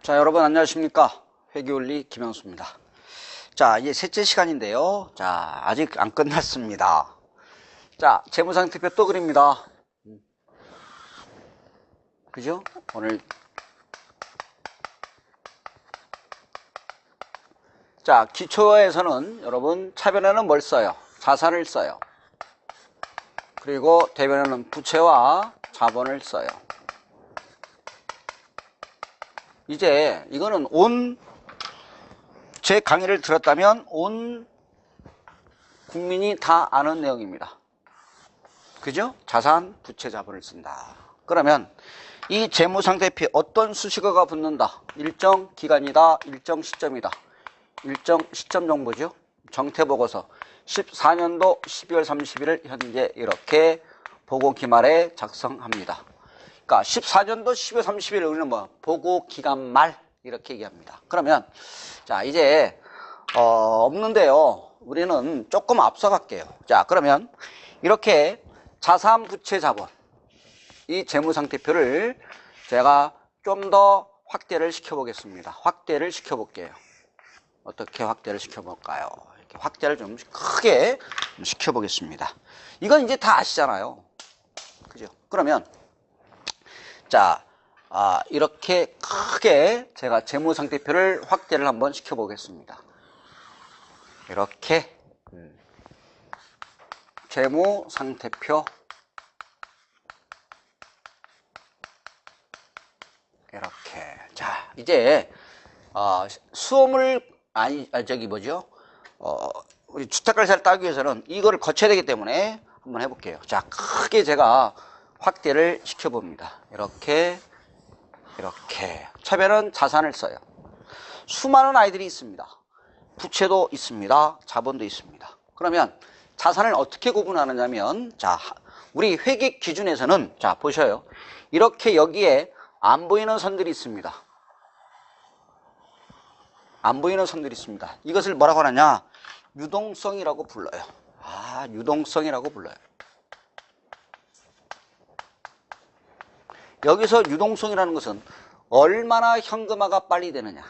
자, 여러분 안녕하십니까? 회계원리 김영수입니다. 자, 이제 셋째 시간인데요. 자, 아직 안 끝났습니다. 자, 재무상태표 또 그립니다. 그죠? 오늘 자, 기초에서는 여러분 차변에는 뭘 써요? 자산을 써요. 그리고 대변에는 부채와 자본을 써요. 이제 이거는 제 강의를 들었다면 온 국민이 다 아는 내용입니다. 그죠? 자산, 부채, 자본을 쓴다. 그러면 이 재무상태표에 어떤 수식어가 붙는다. 일정 기간이다. 일정 시점이다. 일정 시점 정보죠. 정태보고서 14년도 12월 30일 현재 이렇게 보고 기말에 작성합니다. 그러니까 14년도 12월 30일 우리는 뭐 보고 기간 말 이렇게 얘기합니다. 그러면 자 이제 없는데요. 우리는 조금 앞서 갈게요. 자 그러면 이렇게 자산, 부채, 자본 이 재무상태표를 제가 좀 더 확대를 시켜보겠습니다. 확대를 시켜볼게요. 어떻게 확대를 시켜볼까요? 이렇게 확대를 좀 크게 시켜보겠습니다. 이건 이제 다 아시잖아요. 그죠? 그러면 자, 이렇게 크게 제가 재무상태표를 확대를 한번 시켜보겠습니다. 이렇게 재무상태표 이렇게 자 이제 수험을 우리 주택가를 따기 위해서는 이거를 거쳐야 되기 때문에 한번 해볼게요. 자 크게 제가 확대를 시켜봅니다. 이렇게 차변은 자산을 써요. 수많은 아이들이 있습니다. 부채도 있습니다. 자본도 있습니다. 그러면 자산을 어떻게 구분하느냐면 자 우리 회계 기준에서는 자 보셔요. 이렇게 여기에 안 보이는 선들이 있습니다. 안 보이는 선들이 있습니다. 이것을 뭐라고 하느냐? 유동성이라고 불러요. 유동성이라고 불러요. 여기서 유동성이라는 것은 얼마나 현금화가 빨리 되느냐.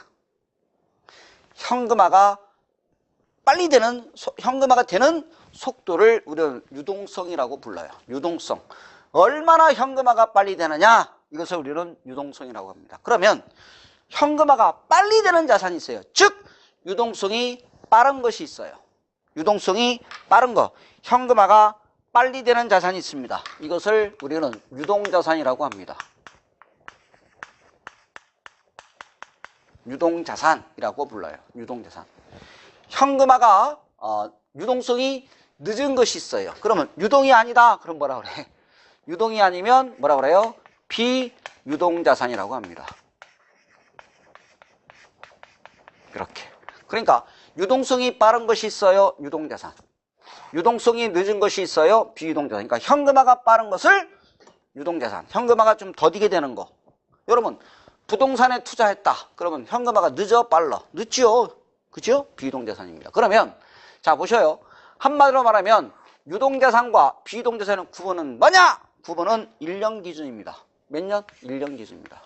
현금화가 되는 속도를 우리는 유동성이라고 불러요. 유동성. 얼마나 현금화가 빨리 되느냐. 이것을 우리는 유동성이라고 합니다. 그러면 현금화가 빨리 되는 자산이 있어요. 즉 유동성이 빠른 것이 있어요. 유동성이 빠른 거. 현금화가 빨리 되는 자산이 있습니다. 이것을 우리는 유동자산이라고 합니다. 유동자산이라고 불러요. 유동자산. 현금화가 유동성이 늦은 것이 있어요. 그러면 유동이 아니다. 그럼 뭐라 그래? 유동이 아니면 뭐라 그래요? 비유동자산이라고 합니다. 이렇게. 그러니까 유동성이 빠른 것이 있어요. 유동자산. 유동성이 늦은 것이 있어요. 비유동자산. 그러니까 현금화가 빠른 것을 유동자산. 현금화가 좀 더디게 되는 거. 여러분 부동산에 투자했다. 그러면 현금화가 늦어 빨라? 늦죠. 그죠? 비유동자산입니다. 그러면 자 보셔요. 한마디로 말하면 유동자산과 비유동자산의 구분은 뭐냐? 구분은 1년 기준입니다. 몇 년? 1년 기준입니다.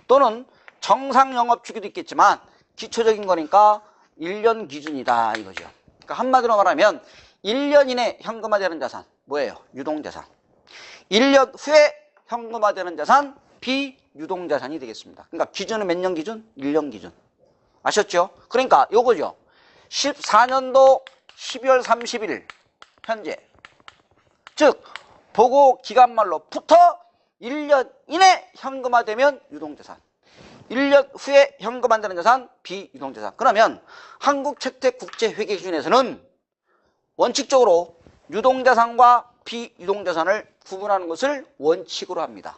또는 정상 영업주기도 있겠지만 기초적인 거니까 1년 기준이다 이거죠. 그러니까 한마디로 말하면 1년 이내 현금화되는 자산 뭐예요? 유동자산. 1년 후에 현금화되는 자산 비유동자산이 되겠습니다. 그러니까 기준은 몇 년 기준? 1년 기준. 아셨죠? 그러니까 요거죠. 14년도 12월 30일 현재 즉 보고 기간말로부터 1년 이내 현금화되면 유동자산. 1년 후에 현금화되는 자산 비유동자산. 그러면 한국채택국제회계기준에서는 원칙적으로 유동자산과 비유동자산을 구분하는 것을 원칙으로 합니다.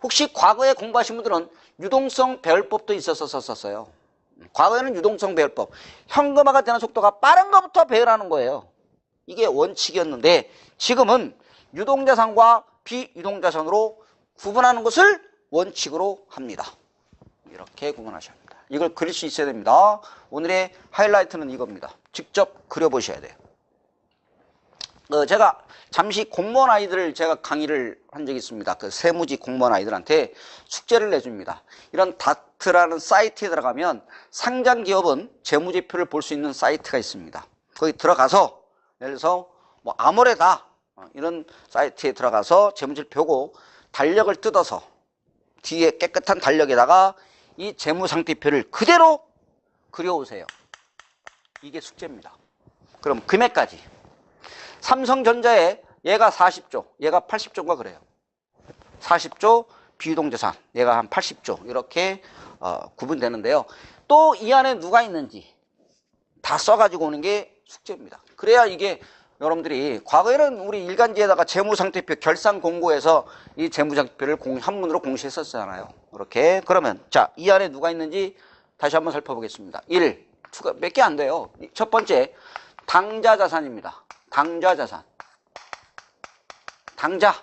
혹시 과거에 공부하신 분들은 유동성 배열법도 있었어요. 과거에는 유동성 배열법. 현금화가 되는 속도가 빠른 것부터 배열하는 거예요. 이게 원칙이었는데 지금은 유동자산과 비유동자산으로 구분하는 것을 원칙으로 합니다. 이렇게 구분하셔야 합니다. 이걸 그릴 수 있어야 됩니다. 오늘의 하이라이트는 이겁니다. 직접 그려보셔야 돼요. 제가 잠시 공무원 아이들을 제가 강의를 한 적이 있습니다. 그 세무지 공무원 아이들한테 숙제를 내줍니다. 이런 다트라는 사이트에 들어가면 상장 기업은 재무제표를 볼 수 있는 사이트가 있습니다. 거기 들어가서 예를 들어서 뭐 아모레다 이런 사이트에 들어가서 재무제표 보고 달력을 뜯어서 뒤에 깨끗한 달력에다가 이 재무상태표를 그대로 그려오세요. 이게 숙제입니다. 그럼 금액까지. 삼성전자에 얘가 40조, 얘가 80조인가 그래요. 40조 비유동자산, 얘가 한 80조 이렇게 구분되는데요. 또 이 안에 누가 있는지 다 써가지고 오는 게 숙제입니다. 그래야 이게 여러분들이 과거에는 우리 일간지에다가 재무상태표 결산공고에서 이 재무상태표를 한문으로 공시했었잖아요. 이렇게 그러면 자, 이 안에 누가 있는지 다시 한번 살펴보겠습니다. 1, 몇 개 안 돼요. 첫 번째 당자자산입니다. 당자자산. 당자.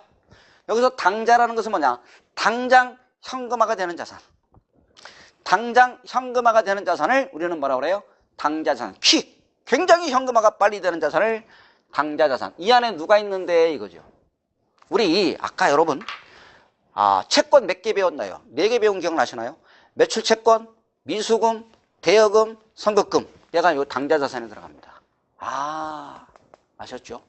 여기서 당자라는 것은 뭐냐? 당장 현금화가 되는 자산. 당장 현금화가 되는 자산을 우리는 뭐라고 그래요? 당자자산. 굉장히 현금화가 빨리 되는 자산을 당자자산. 이 안에 누가 있는데 이거죠. 우리 아까 여러분 채권 몇 개 배웠나요? 4개 배운 기억나시나요? 매출채권, 미수금, 대여금, 선급금. 얘가 요 당자자산에 들어갑니다. 아셨죠?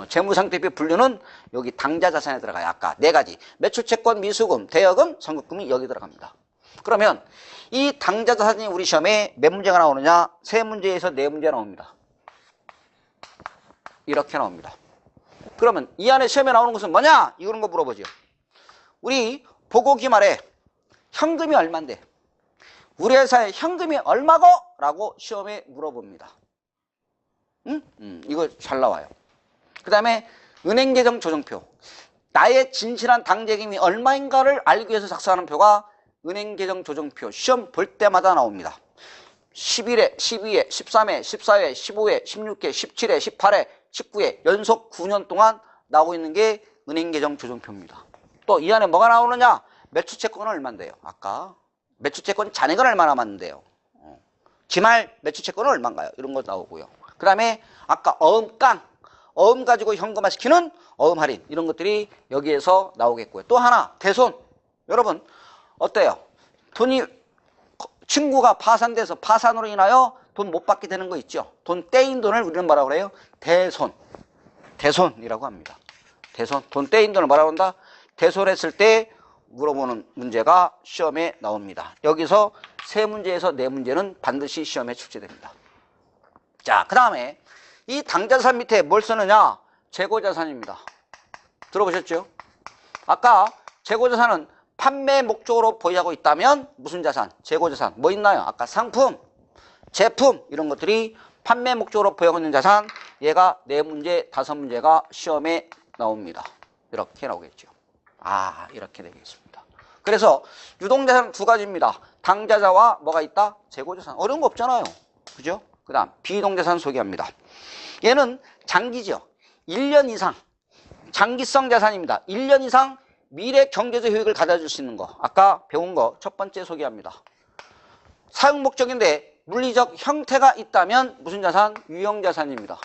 재무상태표 분류는 여기 당자자산에 들어가요. 아까 4가지. 매출채권, 미수금, 대여금, 선급금이 여기 들어갑니다. 그러면 이 당자자산이 우리 시험에 몇 문제가 나오느냐? 3문제에서 4문제 나옵니다. 이렇게 나옵니다. 그러면 이 안에 시험에 나오는 것은 뭐냐? 이런 거 물어보죠. 우리 보고 기말에 현금이 얼만데? 우리 회사의 현금이 얼마고? 라고 시험에 물어봅니다. 이거 잘 나와요. 그 다음에 은행계정 조정표. 나의 진실한 당재금이 얼마인가를 알기 위해서 작성하는 표가 은행계정 조정표. 시험 볼 때마다 나옵니다. 11회, 12회, 13회, 14회, 15회, 16회, 17회, 18회, 19회 연속 9년 동안 나오고 있는 게 은행계정 조정표입니다. 또 이 안에 뭐가 나오느냐? 매출채권은 얼마인데요? 아까 매출채권 잔액은 얼마 남았는데요? 기말 매출채권은 얼마인가요? 이런 거 나오고요. 그 다음에 아까 어음 가지고 현금화시키는 어음 할인 이런 것들이 여기에서 나오겠고요. 또 하나 대손. 여러분 어때요? 돈이 친구가 파산돼서 파산으로 인하여 돈 못 받게 되는 거 있죠? 돈 떼인 돈을 우리는 뭐라고 그래요? 대손이라고 합니다. 대손. 돈 떼인 돈을 뭐라고 한다? 대손했을 때 물어보는 문제가 시험에 나옵니다. 여기서 3문제에서 4문제는 반드시 시험에 출제됩니다. 자, 그 다음에 이 당자산 밑에 뭘 쓰느냐? 재고자산입니다. 들어보셨죠? 아까 재고자산은 판매 목적으로 보유하고 있다면 무슨 자산? 재고자산. 뭐 있나요? 아까 상품, 제품 이런 것들이 판매 목적으로 보유하고 있는 자산. 얘가 4문제, 5문제가 시험에 나옵니다. 이렇게 나오겠죠. 이렇게 되겠습니다. 그래서 유동자산 2가지입니다. 당자자와 뭐가 있다? 재고자산. 어려운 거 없잖아요. 그죠? 그 다음 비유동자산 소개합니다. 얘는 장기죠. 1년 이상 장기성 자산입니다. 1년 이상 미래 경제적 효익을 가져줄 수 있는 거. 아까 배운 거 첫 번째 소개합니다. 사용 목적인데 물리적 형태가 있다면 무슨 자산? 유형자산입니다.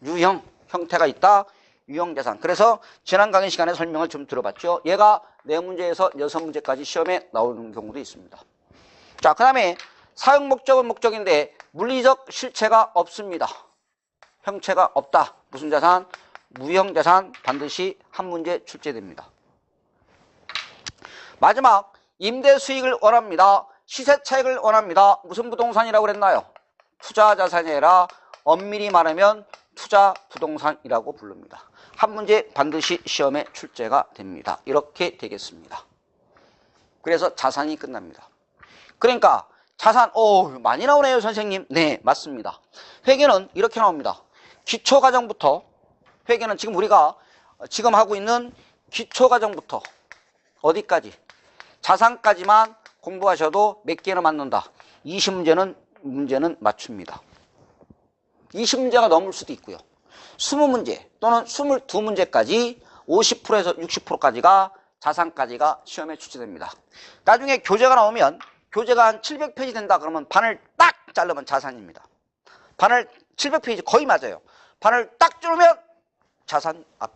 유형 형태가 있다. 유형자산. 그래서 지난 강의 시간에 설명을 좀 들어봤죠. 얘가 4문제에서 6문제까지 시험에 나오는 경우도 있습니다. 자, 그 다음에 사용 목적은 목적인데 물리적 실체가 없습니다. 형체가 없다. 무슨 자산? 무형자산. 반드시 한 문제 출제됩니다. 마지막 임대 수익을 원합니다. 시세 차익을 원합니다. 무슨 부동산이라고 그랬나요? 투자 자산이 아니라 엄밀히 말하면 투자 부동산이라고 부릅니다. 한 문제 반드시 시험에 출제가 됩니다. 이렇게 되겠습니다. 그래서 자산이 끝납니다. 그러니까 자산, 많이 나오네요, 선생님. 네, 맞습니다. 회계는 이렇게 나옵니다. 기초과정부터, 회계는 지금 우리가 지금 하고 있는 기초과정부터 어디까지? 자산까지만 공부하셔도 몇 개나 맞는다. 20문제는 맞춥니다. 20문제가 넘을 수도 있고요. 20문제 또는 22문제까지 50%에서 60%까지가 자산까지가 시험에 출제됩니다. 나중에 교재가 나오면 교재가 한 700페이지 된다 그러면 반을 딱 자르면 자산입니다. 반을 700페이지 거의 맞아요. 반을 딱 줄으면 자산 앞.